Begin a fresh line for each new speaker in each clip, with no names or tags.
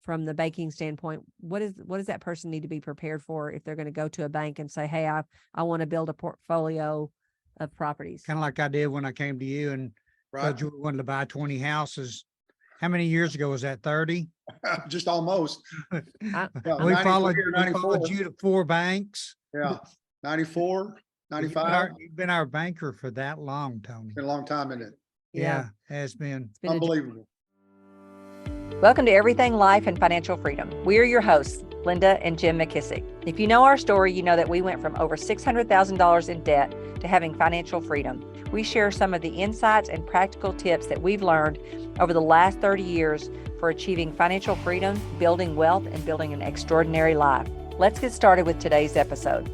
from the banking standpoint, what does that person need to be prepared for if they're going to go to a bank and say, hey, I want to build a portfolio of properties?
Kind of like I did when I came to you and
Right.
told you we wanted to buy 20 houses. How many years ago was that? 30?
Just almost.
I-
Well,
We
93
followed
or 94.
you to 4 banks.
Yeah. 94,
You've
95.
been our banker for that long, Tony.
Been a long time, isn't it?
Yeah, has been.
It's been a journey.
Unbelievable.
Welcome to Everything Life and Financial Freedom. We are your hosts, Linda and Jim McKissack. If you know our story, you know that we went from over $600,000 in debt to having financial freedom. We share some of the insights and practical tips that we've learned over the last 30 years for achieving financial freedom, building wealth, and building an extraordinary life. Let's get started with today's episode.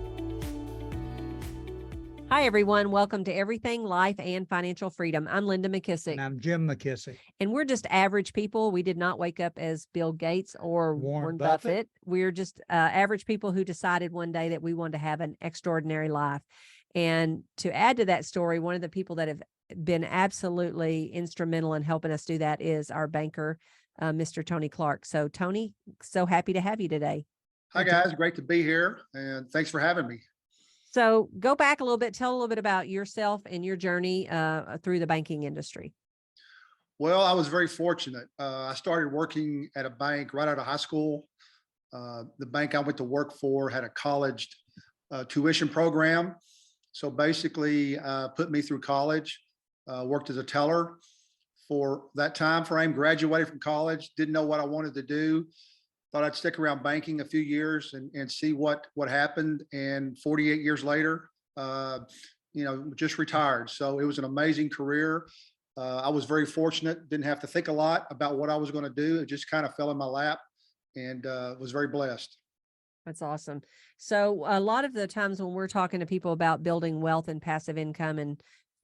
Hi, everyone. Welcome to Everything Life and Financial Freedom. I'm Linda McKissack.
And I'm Jim McKissack.
And we're just average people. We did not wake up as Bill Gates or Warren Buffett. We're just average people who decided one day that we wanted to have an extraordinary life. And to add to that story, one of the people that have been absolutely instrumental in helping us do that is our banker, Mr. Tony Clark. So, Tony, so happy to have you today.
Hi, guys. Great to be here. And thanks for having me.
So go back a little bit, tell a little bit about yourself and your journey through the banking industry.
Well, I was very fortunate. I started working at a bank right out of high school. The bank I went to work for had a college tuition program. So basically put me through college, worked as a teller for that time frame, graduated from college, didn't know what I wanted to do. Thought I'd stick around banking a few years and see what happened. And 48 years later, just retired. So it was an amazing career. I was very fortunate, didn't have to think a lot about what I was going to do. It just kind of fell in my lap and was very blessed.
That's awesome. So a lot of the times when we're talking to people about building wealth and passive income and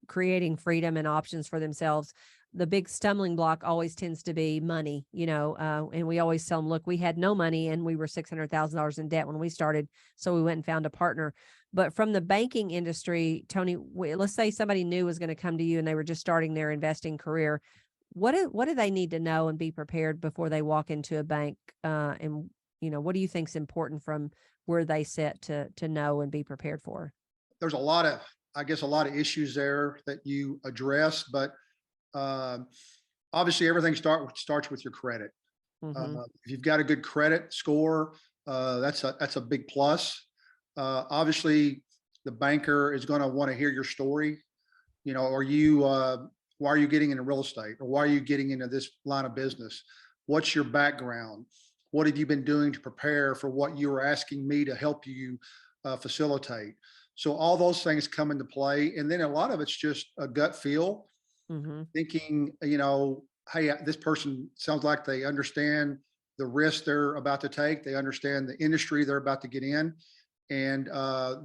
creating freedom and options for themselves, the big stumbling block always tends to be money, and we always tell them, look, we had no money and we were $600,000 in debt when we started. So we went and found a partner. But from the banking industry, Tony, let's say somebody new was going to come to you and they were just starting their investing career. What do they need to know and be prepared before they walk into a bank? And what do you think is important from where they sit to know and be prepared for?
There's a lot of issues there that you address, but obviously everything starts with your credit.
Mm-hmm.
If you've got a good credit score, that's a big plus. Obviously the banker is going to want to hear your story. Why are you getting into real estate, or why are you getting into this line of business? What's your background? What have you been doing to prepare for what you were asking me to help you facilitate? So all those things come into play. And then a lot of it's just a gut feel.
Mm-hmm.
Thinking, hey, this person sounds like they understand the risk they're about to take. They understand the industry they're about to get in. And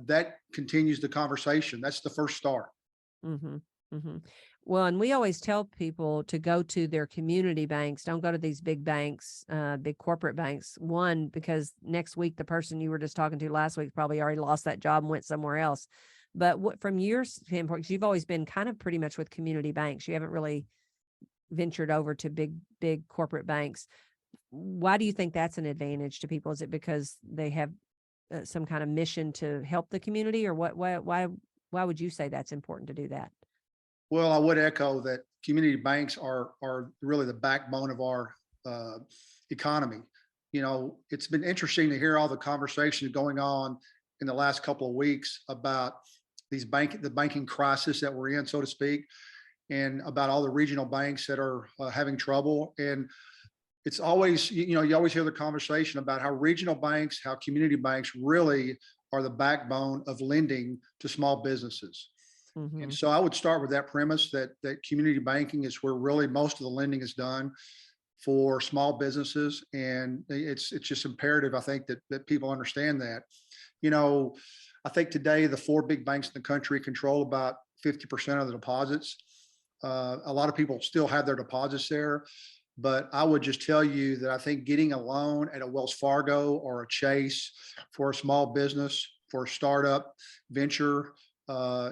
that continues the conversation. That's the first start.
Mm-hmm. Mm-hmm. Well, and we always tell people to go to their community banks. Don't go to these big banks, big corporate banks. One, because next week, the person you were just talking to last week probably already lost that job and went somewhere else. But what, from your standpoint, because you've always been kind of pretty much with community banks, you haven't really ventured over to big corporate banks. Why do you think that's an advantage to people? Is it because they have some kind of mission to help the community, or what? Why would you say that's important to do that?
Well, I would echo that community banks are really the backbone of our economy. It's been interesting to hear all the conversations going on in the last couple of weeks about the banking crisis that we're in, so to speak, and about all the regional banks that are having trouble. And it's always, you always hear the conversation about how regional banks, how community banks really are the backbone of lending to small businesses. Mm-hmm. And so I would start with that premise that community banking is where really most of the lending is done for small businesses. And it's just imperative, I think, that people understand that. I think today the 4 big banks in the country control about 50% of the deposits. A lot of people still have their deposits there, but I would just tell you that I think getting a loan at a Wells Fargo or a Chase for a small business, for a startup venture,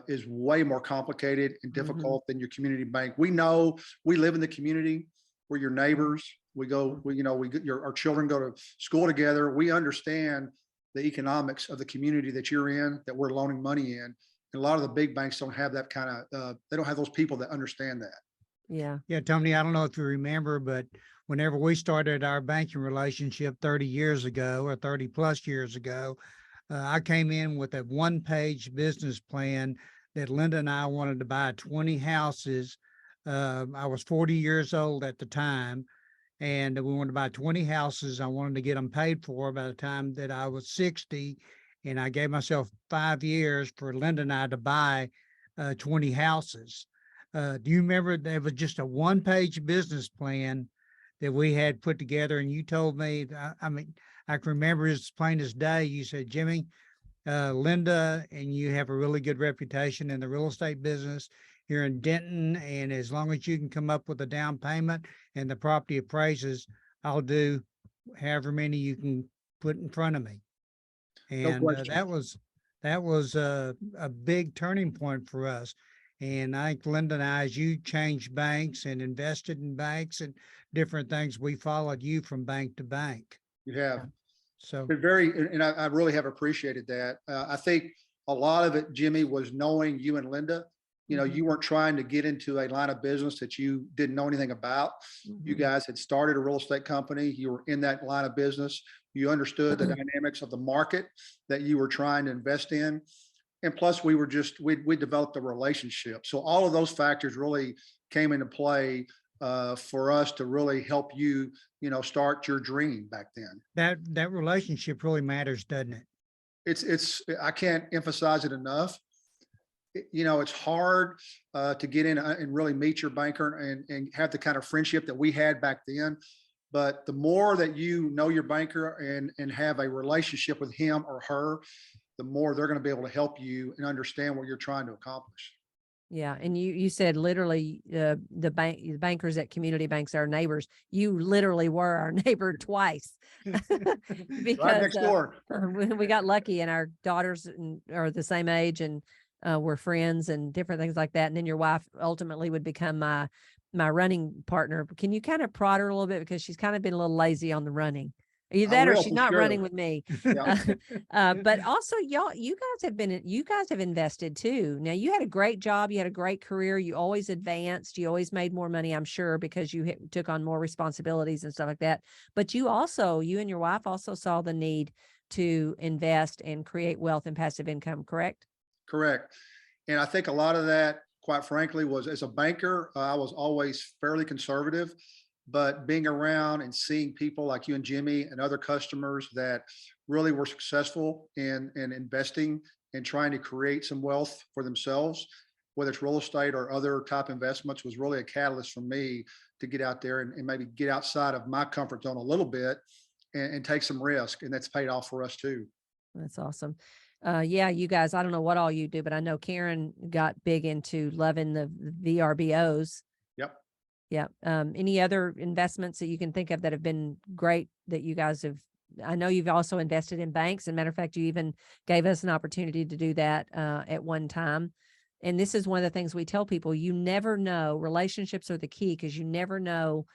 is way more complicated and difficult than your community bank. We know, we live in the community, we're your neighbors. our children go to school together. We understand the economics of the community that you're in, that we're loaning money in. And a lot of the big banks don't have that kind of, they don't have those people that understand that.
Yeah.
Yeah, Tony, I don't know if you remember, but whenever we started our banking relationship 30 years ago or 30 plus years ago, I came in with a 1-page business plan that Linda and I wanted to buy 20 houses. I was 40 years old at the time, and we wanted to buy 20 houses. I wanted to get them paid for by the time that I was 60. And I gave myself 5 years for Linda and I to buy 20 houses. Do you remember there was just a 1-page business plan that we had put together? And you told me, I mean, I can remember as plain as day. You said, Jimmy, Linda, and you have a really good reputation in the real estate business here in Denton. And as long as you can come up with a down payment and the property appraises, I'll do however many you can put in front of me.
No
And
question.
that was a big turning point for us. And I think Linda and I, as you changed banks and invested in banks and different things, we followed you from bank to bank.
You have.
So
Been and I really have appreciated that. I think a lot of it, Jimmy, was knowing you and Linda. You weren't trying to get into a line of business that you didn't know anything about. You guys had started a real estate company. You were in that line of business. You understood the dynamics of the market that you were trying to invest in. And plus we developed a relationship. So all of those factors really came into play for us to really help you, start your dream back then.
that relationship really matters, doesn't it?
I can't emphasize it enough. It's hard to get in and really meet your banker and have the kind of friendship that we had back then. But the more that you know your banker and have a relationship with him or her, the more they're going to be able to help you and understand what you're trying to accomplish.
Yeah. And you said literally the bankers at community banks, our neighbors, you literally were our neighbor twice. Because
Right next door.
we got lucky and our daughters are the same age and we're friends and different things like that. And then your wife ultimately would become my running partner. Can you kind of prod her a little bit, because she's kind of been a little lazy on the running? Either that or she's not running with me.
Yeah.
But also you guys have invested too. Now you had a great job. You had a great career. You always advanced. You always made more money, I'm sure, because you took on more responsibilities and stuff like that. But you and your wife also saw the need to invest and create wealth and passive income, correct?
Correct. And I think a lot of that, quite frankly, was as a banker, I was always fairly conservative. But being around and seeing people like you and Jimmy and other customers that really were successful in investing and trying to create some wealth for themselves, whether it's real estate or other type investments, was really a catalyst for me to get out there and maybe get outside of my comfort zone a little bit and take some risk. And that's paid off for us too.
That's awesome. Yeah, you guys, I don't know what all you do, but I know Karen got big into loving the VRBOs.
Yep.
Yeah. Any other investments that you can think of that have been great that you guys have? I know you've also invested in banks. As a matter of fact, you even gave us an opportunity to do that at one time. And this is one of the things we tell people: you never know. Relationships are the key, because you never know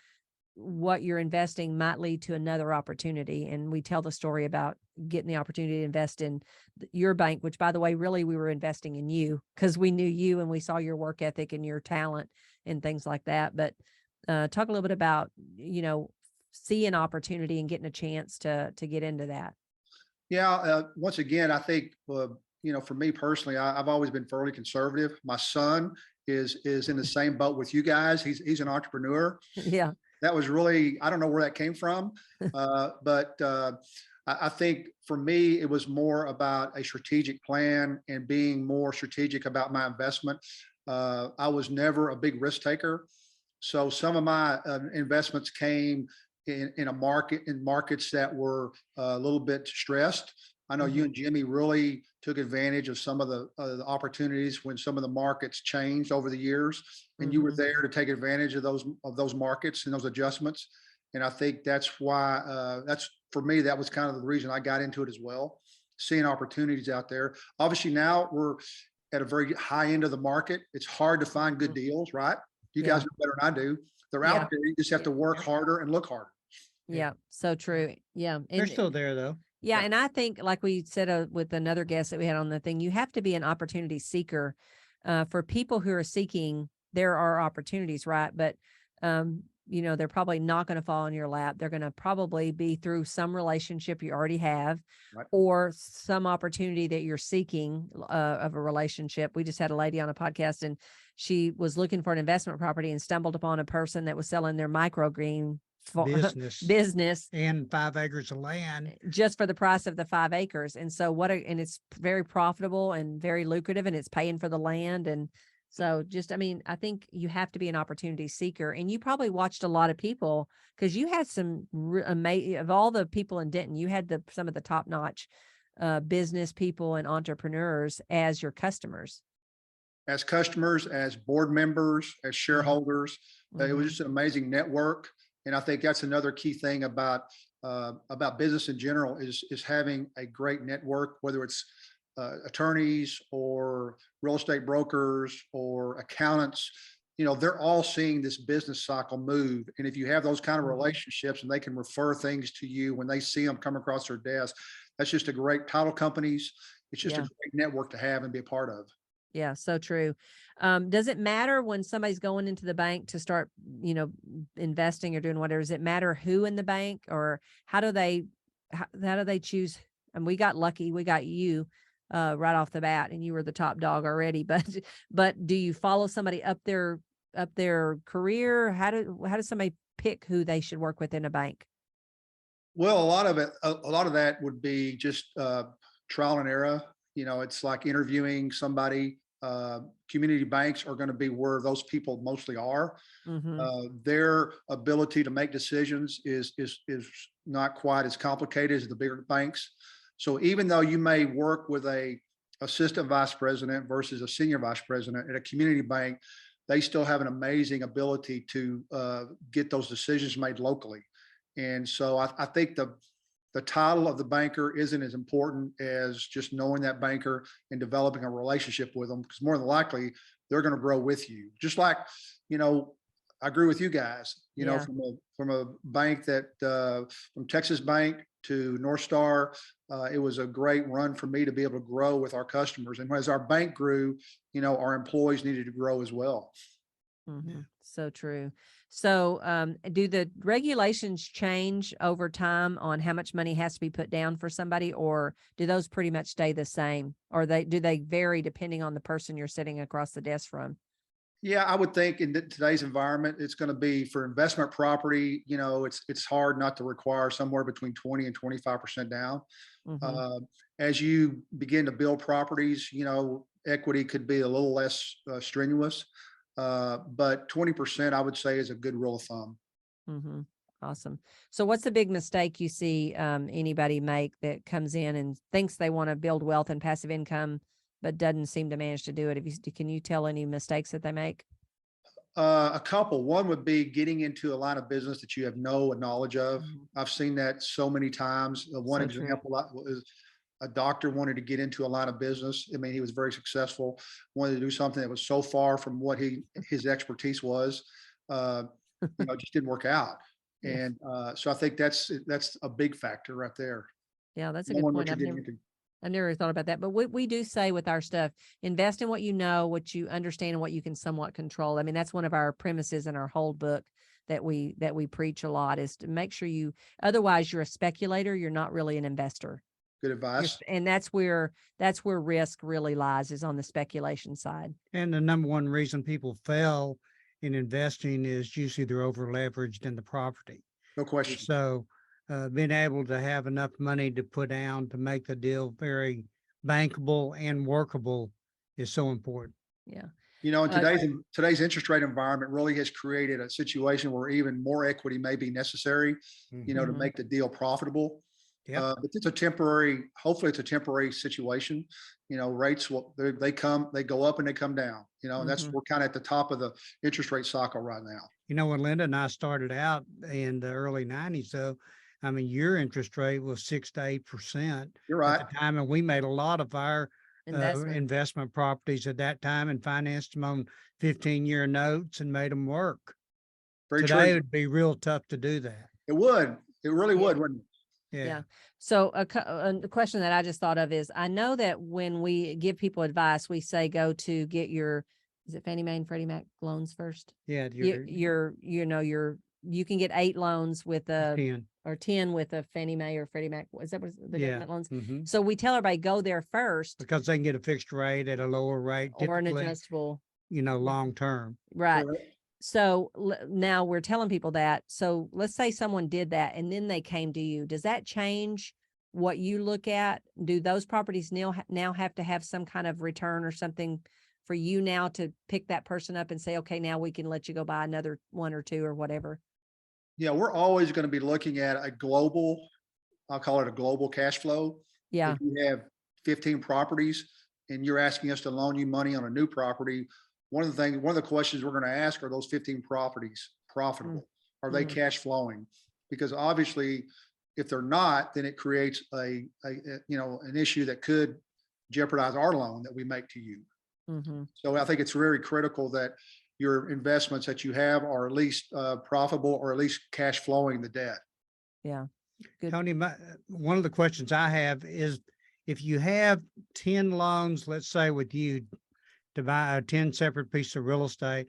what you're investing might lead to another opportunity. And we tell the story about getting the opportunity to invest in your bank, which, by the way, really we were investing in you because we knew you and we saw your work ethic and your talent and things like that. But talk a little bit about, seeing opportunity and getting a chance to get into that.
Yeah. Once again, I think, for me personally, I've always been fairly conservative. My son is in the same boat with you guys. He's an entrepreneur.
Yeah.
That was really, I don't know where that came from, but I think for me, it was more about a strategic plan and being more strategic about my investment. I was never a big risk taker. So some of my investments came in markets that were a little bit stressed. I know you and Jimmy really took advantage of some of the opportunities when some of the markets changed over the years, and you were there to take advantage of those markets and those adjustments. And I think that's why for me, that was kind of the reason I got into it as well, seeing opportunities out there. Obviously now we're at a very high end of the market. It's hard to find good deals, right? You guys know better than I do. They're out there. You just have to work harder and look harder.
Yeah. So true. Yeah.
They're
And
still there though.
yeah,
Yeah.
and I think, like we said with another guest that we had on the thing, you have to be an opportunity seeker. For people who are seeking, there are opportunities, right? But they're probably not going to fall in your lap. They're going to probably be through some relationship you already have,
Right.
or some opportunity that you're seeking of a relationship. We just had a lady on a podcast, and she was looking for an investment property and stumbled upon a person that was selling their microgreen
Business
business
and 5 acres of land.
just for the price of the 5 acres. And so and it's very profitable and very lucrative, and it's paying for the land. And so I mean, I think you have to be an opportunity seeker, and you probably watched a lot of people, because you had some amazing, of all the people in Denton, you had some of the top notch business people and entrepreneurs as your customers.
As customers, as board members, as shareholders, it was just an amazing network. And I think that's another key thing about business in general is having a great network, whether it's attorneys or real estate brokers or accountants. They're all seeing this business cycle move. And if you have those kind of relationships and they can refer things to you when they see them come across their desk, that's just a great title companies. It's just a great network to have and be a part of.
Yeah, so true. Does it matter when somebody's going into the bank to start, investing or doing whatever? Does it matter who in the bank, or how do they choose? And we got lucky, we got you right off the bat, and you were the top dog already. But do you follow somebody up their career? How does somebody pick who they should work with in a bank?
Well, a lot of that would be just trial and error. It's like interviewing somebody. Community banks are going to be where those people mostly are. Their ability to make decisions is not quite as complicated as the bigger banks. So even though you may work with a assistant vice president versus a senior vice president at a community bank, they still have an amazing ability to get those decisions made locally. And so I think the title of the banker isn't as important as just knowing that banker and developing a relationship with them, because more than likely they're going to grow with you. Just like, I agree with you guys, from a bank from Texas Bank to North Star, it was a great run for me to be able to grow with our customers. And as our bank grew, our employees needed to grow as well.
So true. So, do the regulations change over time on how much money has to be put down for somebody, or do those pretty much stay the same, or do they vary depending on the person you're sitting across the desk from?
Yeah, I would think in today's environment, it's going to be for investment property. It's hard not to require somewhere between 20 and 25% down. As you begin to build properties, equity could be a little less strenuous. But 20%, I would say, is a good rule of thumb.
Awesome. So what's the big mistake you see anybody make that comes in and thinks they want to build wealth and passive income, but doesn't seem to manage to do it? Can you tell any mistakes that they make?
A couple. One would be getting into a line of business that you have no knowledge of. I've seen that so many times. One example is a doctor wanted to get into a line of business. I mean, he was very successful, wanted to do something that was so far from what his expertise was, just didn't work out. And so I think that's a big factor right there.
Yeah, that's a good point. I've never thought about that, but we do say with our stuff, invest in what you know, what you understand, and what you can somewhat control. I mean, that's one of our premises in our whole book that we preach a lot, is to make sure otherwise you're a speculator. You're not really an investor.
Good advice.
And that's where risk really lies, is on the speculation side.
And the number one reason people fail in investing is usually they're over leveraged in the property.
No question.
So being able to have enough money to put down to make the deal very bankable and workable is so important.
Yeah.
In today's interest rate environment really has created a situation where even more equity may be necessary, to make the deal profitable. But it's hopefully it's a temporary situation. Rates they go up and they come down, and we're kind of at the top of the interest rate cycle right now.
When Linda and I started out in the early 90s, though, I mean, your interest rate was 6 to 8%.
You're right.
At the time, and we made a lot of our investment properties at that time and financed them on 15-year notes and made them work.
Very
Today
true.
it would be real tough to do that.
It would. It really
Yeah.
would, wouldn't it?
Yeah. So a question that I just thought of is, I know that when we give people advice, we say go to get your, is it Fannie Mae and Freddie Mac loans first?
Yeah,
You can get 8 loans with a
10.
or 10 with a Fannie Mae or Freddie Mac. Is that what the
Yeah.
government loans?
Mhm.
So we tell everybody go there first,
Because they can get a fixed rate at a lower rate,
or an
typically,
adjustable.
long term.
Right.
Correct.
So now we're telling people that. So let's say someone did that and then they came to you. Does that change what you look at? Do those properties now have to have some kind of return or something for you now to pick that person up and say, okay, now we can let you go buy another 1 or 2 or whatever?
Yeah, we're always going to be looking at a global, I'll call it a global cash flow.
Yeah.
If you have 15 properties and you're asking us to loan you money on a new property, one of the questions we're going to ask, are those 15 properties profitable? Are they
Mhm.
cash flowing? Because obviously, if they're not, then it creates an issue that could jeopardize our loan that we make to you.
Mm-hmm.
So I think it's very critical that your investments that you have are at least profitable, or at least cash flowing the debt.
Yeah. Good.
Tony, one of the questions I have is, if you have 10 loans, let's say with you, to buy 10 separate pieces of real estate,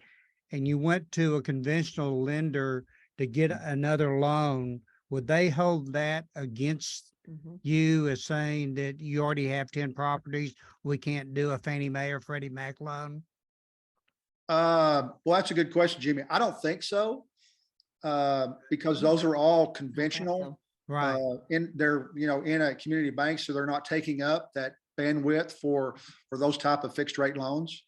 and you went to a conventional lender to get another loan, would they hold that against
Mm-hmm.
you as saying that you already have 10 properties, we can't do a Fannie Mae or Freddie Mac loan?
Well, that's a good question, Jimmy. I don't think so, because those are all conventional.
Right.
In they're, in a community bank, so they're not taking up that bandwidth for those type of fixed rate loans.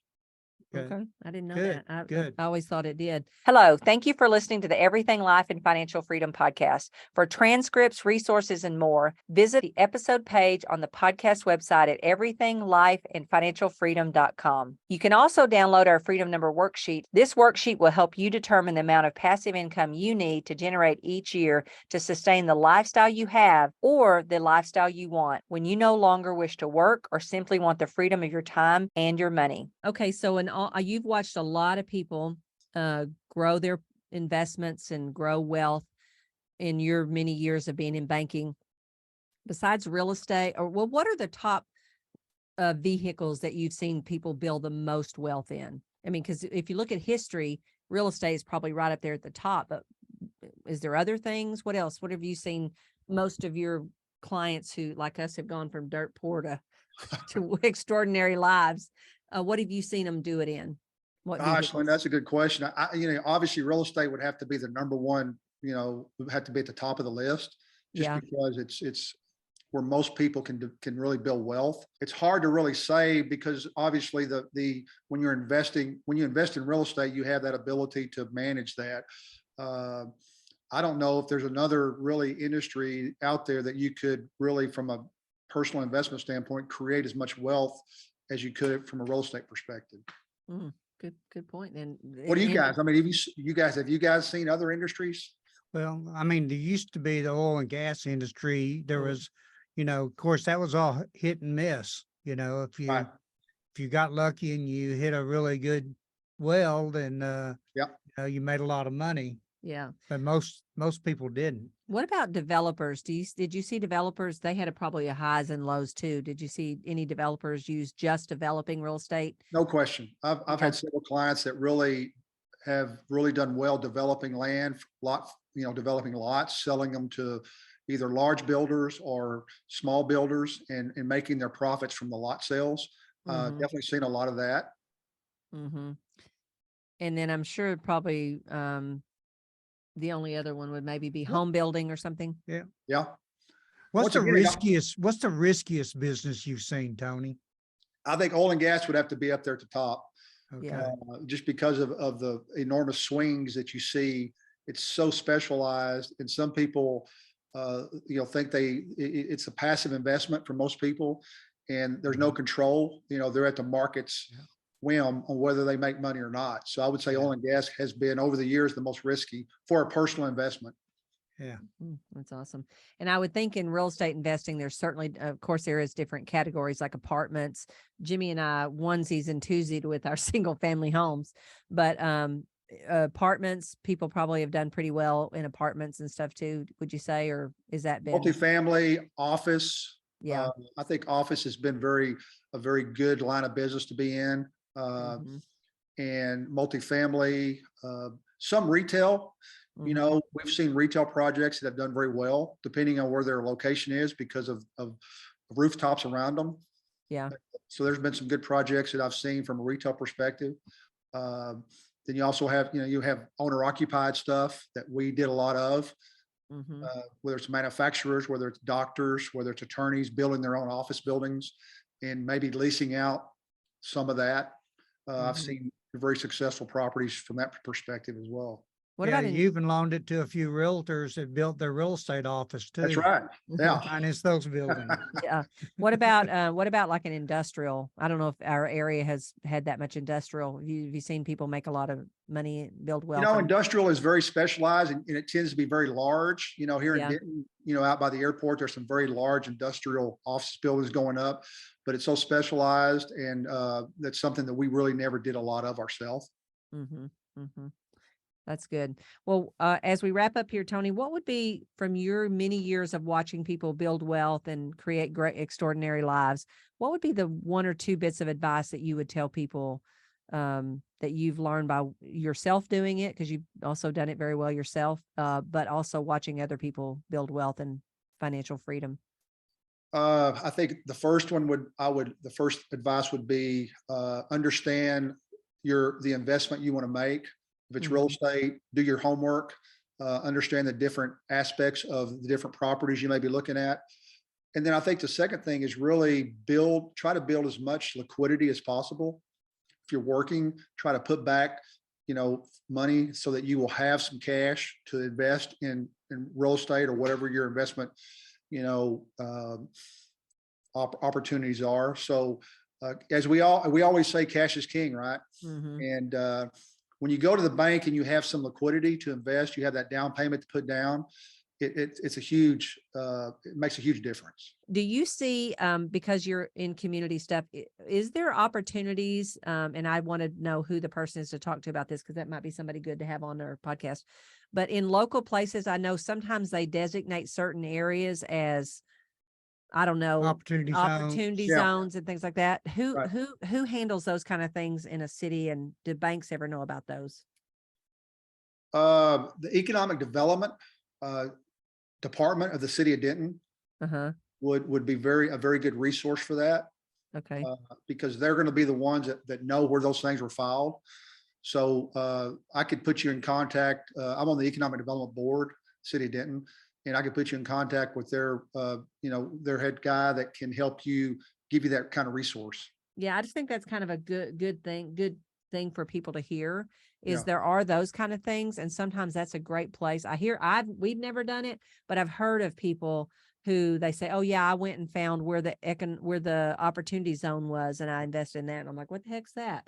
Good.
Okay. I didn't know
Good,
that.
good.
I always thought it did. Hello. Thank you for listening to the Everything Life and Financial Freedom podcast. For transcripts, resources, and more, visit the episode page on the podcast website at everythinglifeandfinancialfreedom.com. You can also download our Freedom Number worksheet. This worksheet will help you determine the amount of passive income you need to generate each year to sustain the lifestyle you have or the lifestyle you want when you no longer wish to work or simply want the freedom of your time and your money. Okay, so you've watched a lot of people grow their investments and grow wealth in your many years of being in banking. Besides real estate, what are the top vehicles that you've seen people build the most wealth in? I mean, because if you look at history, real estate is probably right up there at the top, but is there other things? What else? What have you seen most of your clients who, like us, have gone from dirt poor to extraordinary lives? What have you seen them do it in? What
Gosh,
vehicles?
Linda, that's a good question. Obviously real estate would have to be the number one, would have to be at the top of the list, just
Yeah.
because it's where most people can really build wealth. It's hard to really say, because obviously when you invest in real estate, you have that ability to manage that. I don't know if there's another really industry out there that you could really, from a personal investment standpoint, create as much wealth as you could from a real estate perspective.
Good point. And
What do you guys? I mean, have you guys seen other industries?
Well, I mean, there used to be the oil and gas industry. There was, of course, that was all hit and miss. If
Right.
you got lucky and you hit a really good well, then
Yeah.
you made a lot of money.
Yeah.
But most people didn't.
What about developers? Did you see developers? They had probably a highs and lows too. Did you see any developers use just developing real estate?
No question. I've had several clients that really have done well developing developing lots, selling them to either large builders or small builders, and making their profits from the lot sales.
Mhm.
Definitely seen a lot of that.
Mm-hmm. And then I'm sure probably the only other one would maybe be home building or something.
Yeah.
What's
Once
the
again,
riskiest business you've seen, Tony?
I think oil and gas would have to be up there at the top.
Okay.
Yeah.
Just because of the enormous swings that you see. It's so specialized, and some people, think it's a passive investment for most people, and there's no control. They're at the market's whim on whether they make money or not. So I would say oil and gas has been, over the years, the most risky for a personal investment.
Yeah.
That's awesome. And I would think in real estate investing, there's certainly, of course, there is different categories like apartments. Jimmy and I onesies and twosied with our single family homes, but apartments, people probably have done pretty well in apartments and stuff too, would you say, or is that been?
Multifamily, office.
Yeah.
I think office has been a very good line of business to be in.
Mhm,
And multifamily, some retail. You
mhm.
know, we've seen retail projects that have done very well, depending on where their location is because of rooftops around them.
Yeah.
So there's been some good projects that I've seen from a retail perspective. Um, then you also have, you have owner occupied stuff that we did a lot of,
Mhm,
whether it's manufacturers, whether it's doctors, whether it's attorneys building their own office buildings and maybe leasing out some of that. I've
mhm.
seen very successful properties from that perspective as well.
What
Yeah,
about
you even loaned it to a few realtors that built their real estate office
That's
too.
right. Yeah.
Finance those buildings.
Yeah. What about like an industrial? I don't know if our area has had that much industrial. Have you seen people make a lot of money, build
You
wealth?
know, industrial is very specialized and it tends to be very large. You know, here in
Yeah.
Denton, out by the airport, there's some very large industrial office buildings going up, but it's so specialized and that's something that we really never did a lot of ourselves.
Mm-hmm. Mm-hmm. That's good. Well, as we wrap up here, Tony, what would be from your many years of watching people build wealth and create great, extraordinary lives? What would be the one or two bits of advice that you would tell people that you've learned by yourself doing it? Because you've also done it very well yourself, but also watching other people build wealth and financial freedom.
I think the first one the first advice would be understand the investment you want to make. If it's real
Mhm.
estate, do your homework, understand the different aspects of the different properties you may be looking at. And then I think the second thing is really try to build as much liquidity as possible. If you're working, try to put back, money so that you will have some cash to invest in real estate or whatever your investment, you know, opportunities are. So as we always say, cash is king, right?
Mhm.
And when you go to the bank and you have some liquidity to invest, you have that down payment to put down. It's a huge, it makes a huge difference.
Do you see, because you're in community stuff, is there opportunities? And I want to know who the person is to talk to about this, because that might be somebody good to have on their podcast. But in local places, I know sometimes they designate certain areas as, I don't know,
Opportunity zone.
opportunity
Yeah.
zones and things like that. Who
Right.
who handles those kind of things in a city, and do banks ever know about those?
The economic development uh, department of the city of Denton
Uh-huh.
would be a very good resource for that,
Okay.
because they're going to be the ones that know where those things were filed. So I could put you in contact. I'm on the economic development board, city of Denton, and I could put you in contact with their head guy that can help you, give you that kind of resource.
Yeah, I just think that's kind of a good thing for people to hear, is
Yeah.
there are those kind of things. And sometimes that's a great place. We've never done it, but I've heard of people who they say, oh yeah, I went and found where the opportunity zone was and I invested in that. And I'm like, what the heck's that?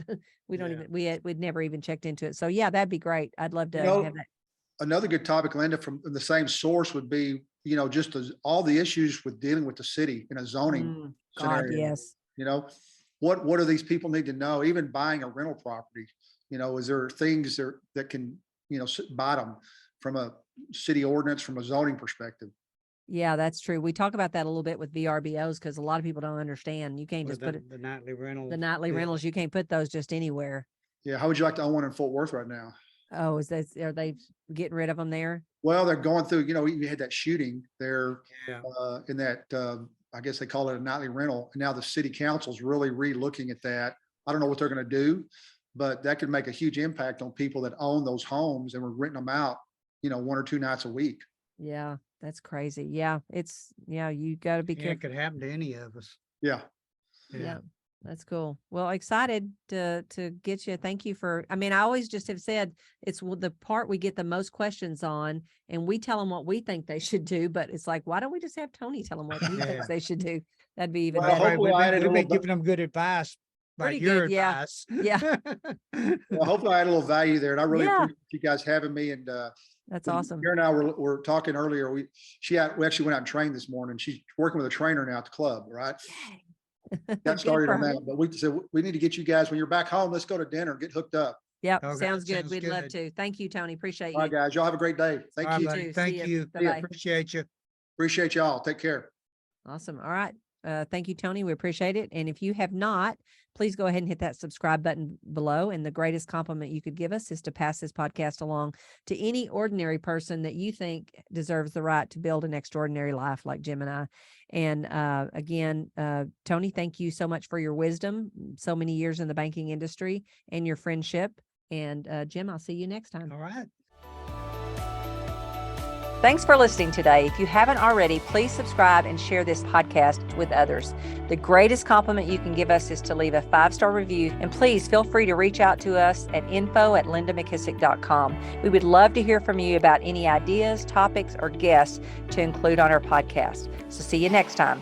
We don't
Yeah.
we'd never even checked into it. So yeah, that'd be great. I'd love to
You know,
have that.
Another good topic, Linda, from the same source would be, just all the issues with dealing with the city in a zoning
God,
scenario.
yes.
You know, what do these people need to know? Even buying a rental property, is there things that can, bite them from a city ordinance, from a zoning perspective?
Yeah, that's true. We talk about that a little bit with VRBOs, because a lot of people don't understand. You can't
Or
just put it,
the nightly rental.
the nightly
deal.
rentals, you can't put those just anywhere.
Yeah. How would you like to own one in Fort Worth right now?
Oh, are they getting rid of them there?
Well, they're going through, we had that shooting there
Yeah.
in that, I guess they call it a nightly rental. And now the city council's really re-looking at that. I don't know what they're going to do, but that could make a huge impact on people that own those homes and were renting them out, 1 or 2 nights a week.
Yeah, that's crazy. Yeah, you got to be
Yeah, it
careful.
could happen to any of us.
Yeah.
Yeah, that's cool. Well, excited to get you. Thank you for, I mean, I always just have said it's the part we get the most questions on, and we tell them what we think they should do, but it's like, why don't we just have Tony tell them what he
Yeah.
thinks they should do? That'd be even
Well,
better.
Right,
hopefully I added a
we've been
little
giving them good advice by
Pretty
your
good, yeah.
advice.
Yeah.
Well, hopefully I had a little value there, and I really
Yeah.
appreciate you guys having me. And
That's
when
awesome.
Karen and I were talking earlier. We actually went out and trained this morning. She's working with a trainer now at the club, right? Got
Good
started
for
on
her.
that, but we said we need to get you guys when you're back home. Let's go to dinner, get hooked up.
Yep.
Okay,
Sounds good.
sounds
We'd love
good.
to. Thank you, Tony. Appreciate
All right,
you.
guys, y'all have a great day.
All
Thank
right,
you.
buddy.
too.
Thank
See ya.
you.
Bye-bye.
Appreciate you.
Appreciate y'all. Take care.
Awesome. All right. Thank you, Tony. We appreciate it. And if you have not, please go ahead and hit that subscribe button below. And the greatest compliment you could give us is to pass this podcast along to any ordinary person that you think deserves the right to build an extraordinary life like Jim and I. And again, Tony, thank you so much for your wisdom, so many years in the banking industry, and your friendship. And Jim, I'll see you next time.
All right.
Thanks for listening today. If you haven't already, please subscribe and share this podcast with others. The greatest compliment you can give us is to leave a 5-star review. And please feel free to reach out to us at info@lindamckisack.com. We would love to hear from you about any ideas, topics, or guests to include on our podcast. So see you next time.